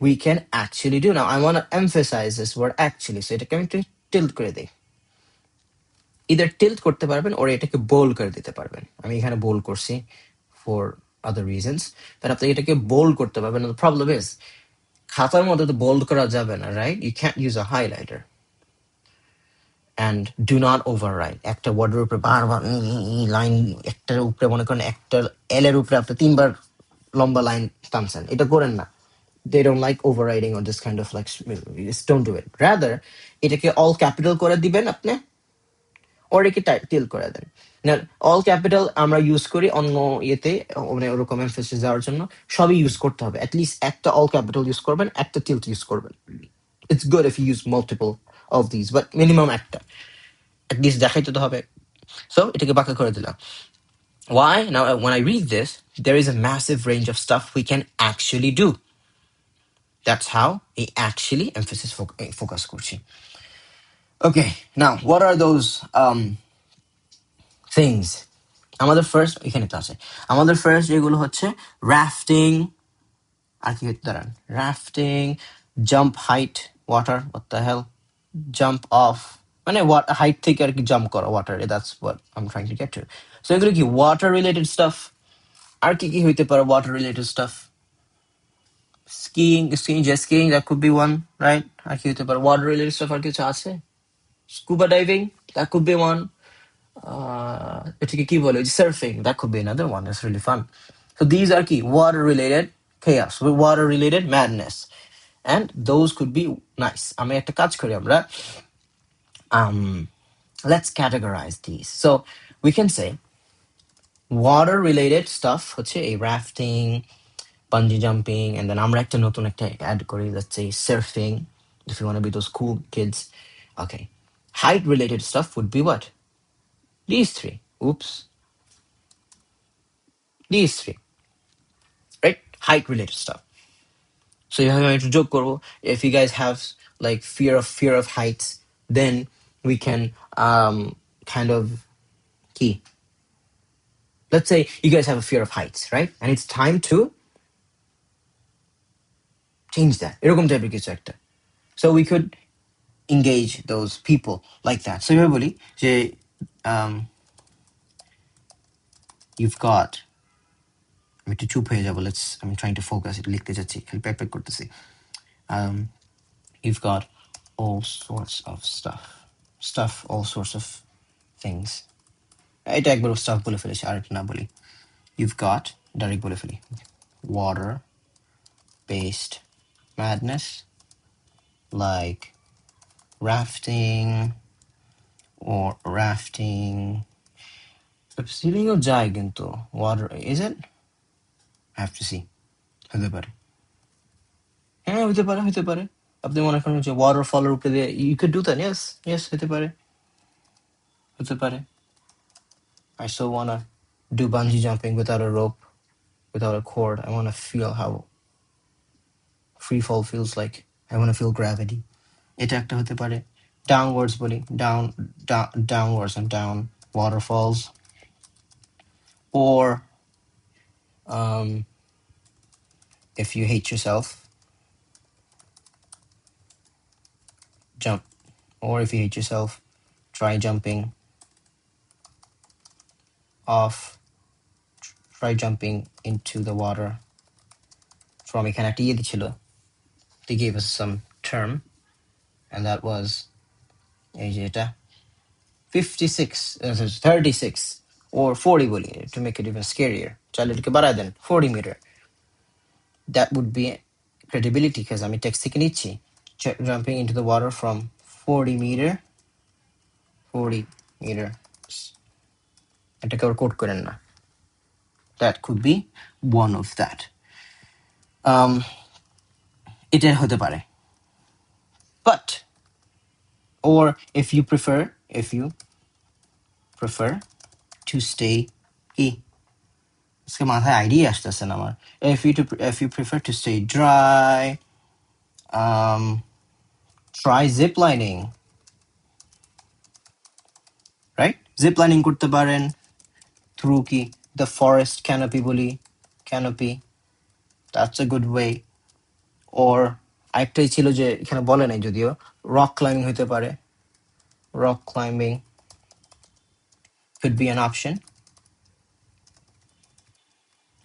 we can actually do. Now I want to emphasize this word actually, so এটাকে আমি একটু tilt করে দেই. either tilt করতে পারবেন or এটাকে bold করে দিতে পারবেন. আমি এখানে bold করছি for other reasons, but আপনি এটাকে bold করতে পারবেন. The problem is খাতার মধ্যে তো bold করা যাবে না, right? You can't use a highlighter. And do not overwrite. একটা ওয়ার্ডের উপরে বারবার লাইন, একটার উপরে মনে করেন একটা এল এর উপরে আপনি 3বার লম্বা লাইন টানছেন, এটা করেন না. They don't like overwriting or this kind of like, just don't do it. Rather এটাকে all capital করে দিবেন আপনি, or একে tilt করে দেন. না অল ক্যাপিটাল আমরা ইউজ করি অন্য ইয়েতে, মানে ওরকম এমফেসিস দেওয়ার জন্য সবই ইউজ করতে হবে, অ্যাটলিস্ট একটা অল ক্যাপিটাল ইউজ করবেন, একটা টিল্ট ইউজ করবেন. It's good if you use multiple of this, but minimum একটা অ্যাটলিস্ট দেখাইতে তো হবে. সো এটাকে বাঁকা করে দিলাম. Why? Now when I read this, there is a massive range of stuff we can actually do. That's how I actually emphasis focus করছি. Okay, now what are those things? আমাদের first এখানে তো আছে, আমাদের ফার্স্ট যেগুলো হচ্ছে rafting, আর কি দাঁড়ান, rafting, jump height water, what the hell, jump off, মানে হাইট থেকে আর কি জাম্প করা ওয়াটারে, that's what I am trying to get to. So এগুলো কি ওয়াটার রিলেটেড স্টাফ. আর কি কি হইতে পারে water related stuff? Skiing, jet skiing, that could be one, right? আর কি হইতে পারে ওয়াটার রিলেটেড স্টাফ? আর কিছু আছে? Scuba diving, that could be one. এটাকে কি বলে, surfing, that could be another one. That's really fun. So these are key water related chaos, water related madness, and those could be nice. আমি একটা কাজ করি আমরা, let's categorize these. So we can say water related stuff হচ্ছে এই rafting, bungee jumping, and then আমরা একটা নতুন একটা add করি, let's say surfing, if you want to be those cool kids. Okay, height related stuff would be what? These three. Oops. These three, right? Height related stuff. So you have to joke করবো, if you guys have like fear of heights, then we can kind of key. Let's say you guys have a fear of heights, right? And it's time to change that. এরকম টাইপের কিছু একটা. So we could engage those people like that. So এবার বলি যে you've got, আমি একটু চুপ হয়ে যাবো, I'm trying to focus, এটা লিখতে যাচ্ছি, খালি প্যাক করতেছি. You've got all sorts of stuff, all sorts of things. এটা একবার stuff বলে ফেলেছি, আর না বলি. You've got, ডাইরেক্ট বলে ফেলি, water based madness, like rafting or rafting. Sailing or যায় কিন্তু water, is it? I have to see. হতে পারে, হ্যাঁ হতে পারে আপনি মনে করেন যে ওয়াটারফলের উপরে দিয়ে you could do that. Yes, yes, হতে পারে I still wanna do bungee jumping without a rope, without a cord. I wanna feel how free fall feels like. I wanna feel gravity. এটা একটা হতে পারে downwards বলি, downwards and down waterfalls. Or um if you hate yourself, jump. Or if you hate yourself, try jumping off, try jumping into the water from এখানে একটা ইয়ে ছিল, they gave us some term, and that was এই যে এটা 56 36 or 40 বলি to make it even scarier, চাইলে এটাকে বাড়ায় দেন 40 meter. That would be credibility because আমি টেক্সট থেকে নিচ্ছি jumping into the water from 40 meters. এটাকে আবার কোট করেন না. That could be one of that. এটা হতে পারে. But or if you prefer to stay কি আজকে মাথায় আইডিয়া আসতেছে না আমার. If you prefer to stay dry, try ziplining, right? Ziplining করতে পারেন through কি the forest canopy বলি, canopy, that's a good way. Or আরেকটাই ছিল যে এখানে বলে নাই যদিও, rock climbing হতে পারে. Rock climbing could be an option,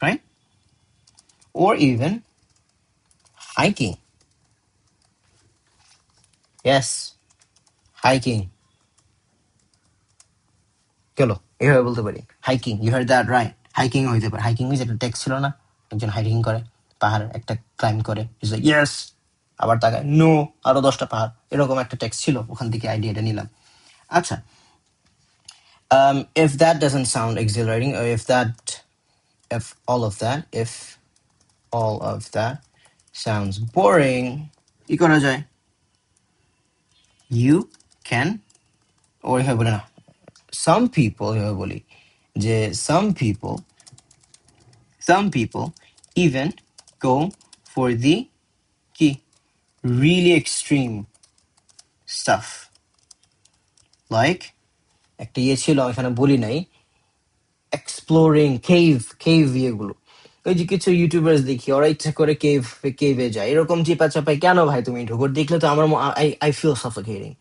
right? Or even hiking. Yes, hiking. চলো এভাবে বলতে পারি hiking. You heard that right, hiking হইতে পারে. হাইকিং যে একটা টেক্সট ছিল না, একজন হাইকিং করে পাহাড় একটা ক্লাইম্ব করে, ইয়েস, আবার তাকায় নো, আরো 10টা পাহাড়, এরকম একটা টেক্সট ছিল, ওখান থেকে আইডিয়াটা নিলাম. আচ্ছা, if that doesn't sound exhilarating, or if all of that sounds boring, কি করা যায়? You can, or এভাবে বলে না, some people, এভাবে বলি যে some people even go for the কি really extreme stuff, like একটা ইয়ে ছিল এখানে বলি নাই, এক্সপ্লোরিং কেভ ইয়েগুলো. ওই যে কিছু ইউটিউবার্স দেখি ওরা ইচ্ছা করে কেভে যায়, এরকম চিপা চাপাই কেন ভাই তুমি ঢুকো? দেখলে তো আমার I feel suffocating.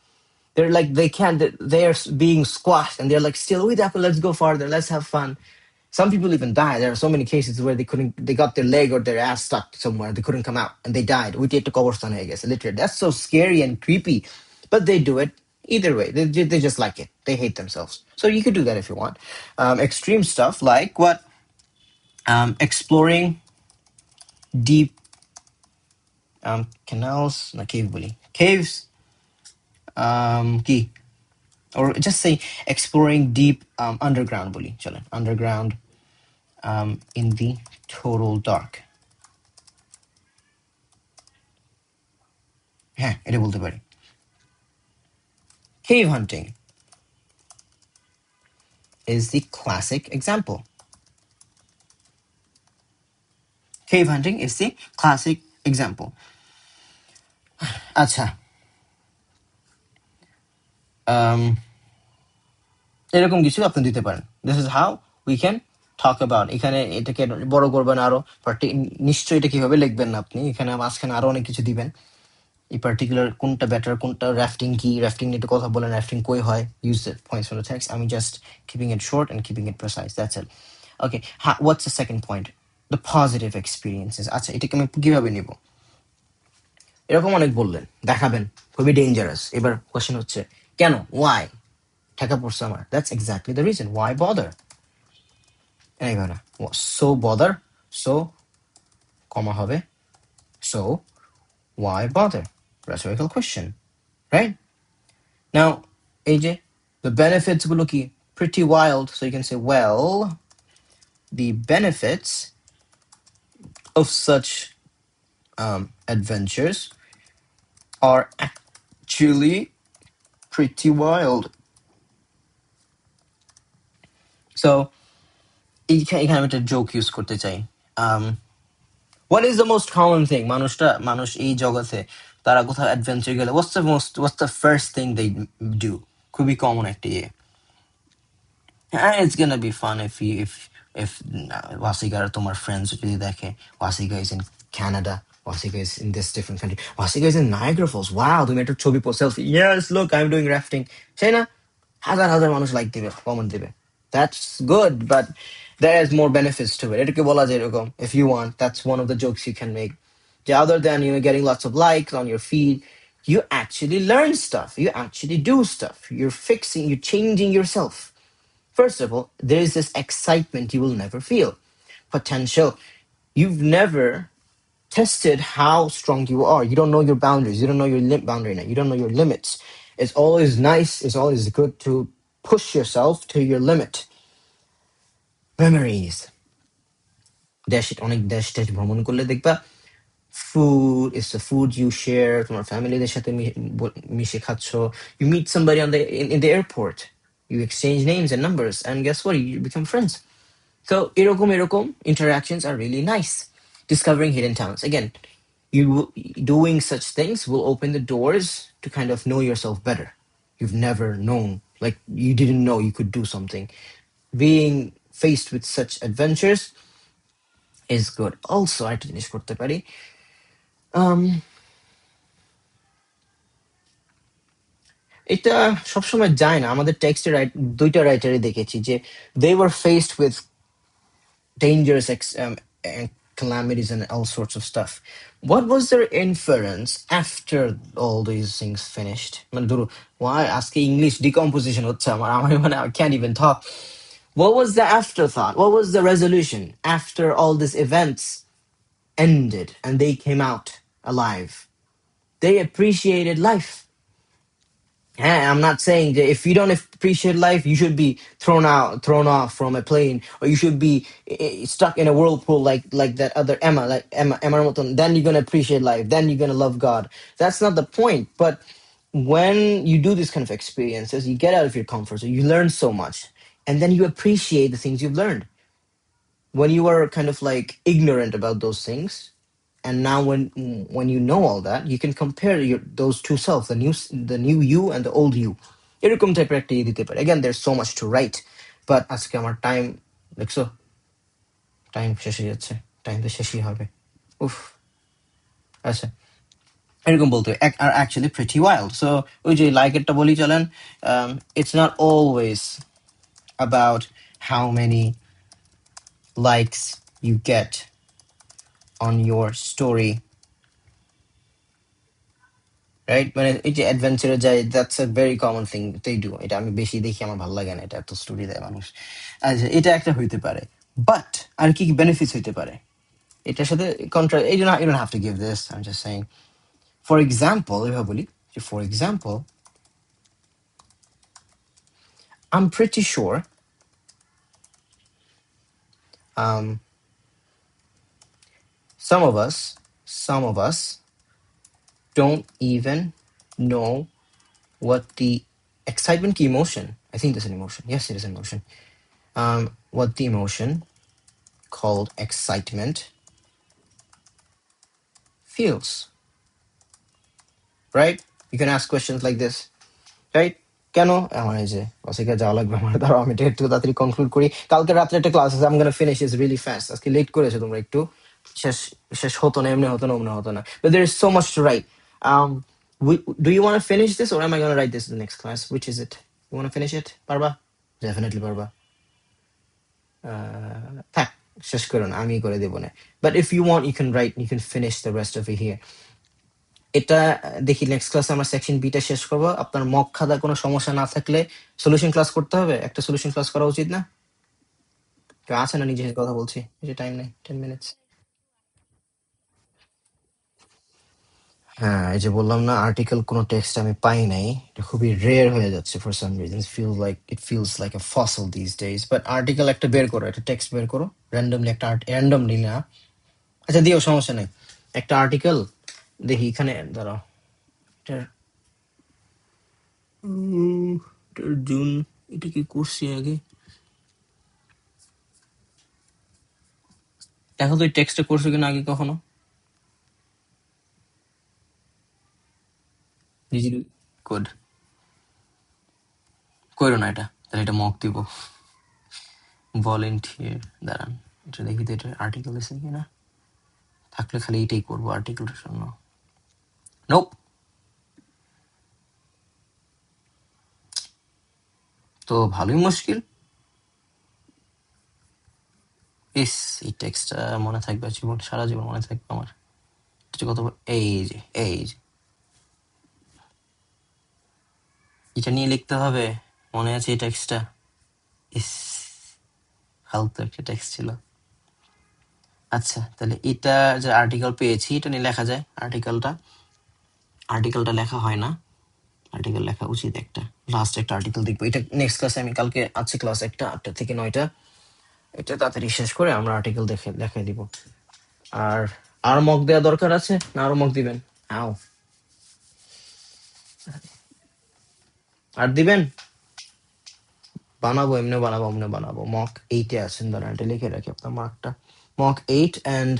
They're like they can't, they're being squashed and they're like still with that, let's go farther, let's have fun. Some people even die. There are so many cases where they got their leg or their ass stuck somewhere, they couldn't come out and they died. We take to Koborstan, I guess, literally. That's so scary and creepy, but they do it either way. They just like it. They hate themselves. So you could do that if you want. Extreme stuff like what? Exploring deep canals, not cave bully, caves, key, or just say exploring deep underground bully, underground, in the total dark. হ্যাঁ, এটা বলতে পারি. Cave hunting is the classic example. Cave hunting is the classic example. আচ্ছা, এরকম কিছু আপনি দিতে পারেন. This is how we can talk about. এখানে এটাকে বড় করবেন আরো, নিশ্চয়ই এটা কিভাবে লিখবেন না আপনি, এখানে মাঝখানে আরো অনেক কিছু দিবেন. এই পার্টিকুলার কোনটা বেটার, কোনটা রাফটিং কি, রাফটিং নিয়ে একটু কথা বলেন, রাফটিং কই হয়, use the points from the text. আমি just keeping it short and keeping it precise, that's it. Okay, what's the second point? The positive experiences. আচ্ছা, এটাকে আমি কিভাবে নিব? এরকম অনেক বললেন, দেখাবেন, খুবই ডেঞ্জারাস. এবার কোশ্চেন হচ্ছে কেন, ওয়াই? ঠেকা পড়ছে আমার. That's exactly the reason. Why bother? এইবার সো বদার, সো কমা হবে, so why bother. Rhetorical question, right? Now, AJ, the benefits will look pretty wild. So you can say, well, the benefits of such adventures are actually pretty wild. So এখানে আমি একটা joke use করতে চাই. Um, what is the most common thing? মানুষ এই জগতে তারা কোথাও adventure গেলে what's the first thing they do? খুবই common একটা ইয়ে. It's gonna be fun if Wasika or তোমার friends যদি দেখে Wasika is in Canada, Wasika is in this different country, Wasika is in Niagara Falls. Wow, তুমি একটা ছবি post selfie. Yes, look, I'm doing rafting. সেই না হাজার হাজার মানুষ লাইক দিবে, কমেন্ট দিবে. That's good, but there is more benefits to it. এটাকে বলা যায় এরকম, if you want, that's one of the jokes you can make. Other than getting lots of likes on your feed, you actually learn stuff. You actually do stuff. You're changing yourself. First of all, there is this excitement you will never feel. Potential. You've never tested how strong you are. You don't know your boundaries. You don't know your boundary now. You don't know your limits. It's always nice. It's always good to push yourself to your limit. Memories. দেশ ভ্রমণ করলে দেখবা food is the food you share তোমার ফ্যামিলিদের সাথে মিশে খাচ্ছ. You meet somebody in the airport. You exchange names and numbers, and guess what? You become friends. So erokom interactions are really nice. Discovering hidden talents. Again, doing such things will open the doors to kind of know yourself better. You've never known, like you didn't know you could do something. Being faced with such adventures is good. Also, I জিনিস করতে পারি. এটা সবসময় যায় না, আমাদের টেক্সটে দুইটা রাইটারই দেখেছি যে they were faced with dangerous and calamities and all sorts of stuff. What was their inference after all these things finished? মানে ধরো why আজকে ইংলিশ ডিকম্পোজিশন হচ্ছে আমার আমার মানে I can't even talk. What was the afterthought? What was the resolution after all these events ended and they came out alive? They appreciated life. I'm not saying that if you don't appreciate life, you should be thrown off from a plane, or you should be stuck in a whirlpool like that other Emma, like Emma Hamilton. Then you're gonna appreciate life. Then you're gonna love God. That's not the point. But when you do these kind of experiences, you get out of your comfort zone. You learn so much, and then you appreciate the things you've learned. When you were kind of like ignorant about those things, and now when you know all that, you can compare those two selves, the new you and the old you. এরকম টাইপের একটা ইয়ে দিতে পারে. Again, there's so much to write, but আজকে আমার time দেখছো, time শেষ হয়ে যাচ্ছে, টাইম তো শেষই হবে. উফ, আচ্ছা এরকম বলতে are actually pretty wild. So ওই যে লাইকেরটা বলি চলেন, it's not always about how many likes you get on your story, right? মানে এই যে অ্যাডভেঞ্চারে যায়, that's a very common thing they do. এটা আমি বেশি দেখি, আমার ভালো লাগে না, এটা এত স্টোরি দেয় মানুষ. আচ্ছা, এটা একটা হইতে পারে, বাট আর কি কি বেনিফিটস হইতে পারে এটার সাথে কন্ট্রা, এই জন্য you don't have to give this, I'm just saying. For example, এভাবে বলি যে for example, I'm pretty sure um, some of us don't even know what the excitement key emotion, I think there's an emotion, yes it is an emotion, what the emotion called excitement feels, right? You can ask questions like this, right? কেন আমার এই যে অসিকা যাওয়া লাগবে, আমার দ্বারা আমি এটা একটু তাড়াতাড়ি কনক্লুড করি, কালকে রাত্রে একটা ক্লাস আছে, I'm gonna finish is really fast. আজকে লেট করেছো তোমরা একটু, শেষ শেষ হতো না, এমনি হতো না, অমনি হতো না, but there is so much to write. um do you want to finish this, or am I going to write this in the next class? Which is it? You want to finish it? পারবা? Definitely পারবা. থাক, শেষ করো না, আমি করে দেবো না, but if you want you can write, you can finish the rest of it here. এটা দেখি নেক্সট ক্লাসে আমরা সেকশন বিটা শেষ করবো. আপনার মক খাতার কোনো সমস্যা না থাকলে সলিউশন ক্লাস করতে হবে, একটা সলিউশন ক্লাস করা উচিত না? কেউ আছে না? নিজের কথা বলছি, এই যে টাইম নেই, 10 মিনিটস. হ্যাঁ, এই যে বললাম না আর্টিকেল কোনো টেক্সট আমি পাই নাই। এটা খুবই রেয়ার হয়ে যাচ্ছে for some reason. It feels like a fossil this days. But article একটা বের করো, একটা টেক্সট বের করো। র্যান্ডমলি একটা র্যান্ডমলি না, আচ্ছা দিও সমস্যা নেই। একটা আর্টিকেল দেখি এখানে, দাঁড়াও। এটার এটার জুন, এটা কি করছি আগে? দেখো তো এই টেক্সটটা করছো কিনা আগে কখনো। ডিজিটাল কোড করো না এটা, তাহলে এটা মক দিব। ভলেন্টিয়ার, দাঁড়ান এটা দেখি তো, এটা আর্টিকেল আছে কিনা। থাকলে খালি এটাই করবো আর্টিকেলটার জন্য। নোপ। তো ভালোই মুশকিল। ইস, এই টেক্সটটা মনে থাকবে জীবন, সারা জীবন মনে থাকবে আমার। এটা কত এই যে এটা নিয়ে লিখতে হবে। মনে আছে এই টেক্সটটা? ইস, ফালতু একটা টেক্সট ছিল। আচ্ছা তাহলে এটা যে আর্টিকেল পেয়েছি, এটা নিয়ে লেখা যায়। আর্টিকেলটা লেখা হয় না, আর্টিকেল লেখা উচিত একটা। লাস্ট একটা আর্টিকেল দেখবো, এটা নেক্সট ক্লাসে। আমি কালকে আছে ক্লাস একটা, 8টা থেকে 9টা। এটা তাড়াতাড়ি শেষ করে আমরা আর্টিকেল দেখে দেখাই দিব। আর আর মক দেওয়া দরকার আছে না? আরো মক দিবেন? আও, আর দিবেন? বানাবো, এমনি বানাবো, এমনি বানাবো। মক 8-এ আছেন, দাঁড়ান এটা লিখে রাখি আপনার মার্কটা। Mock 8 and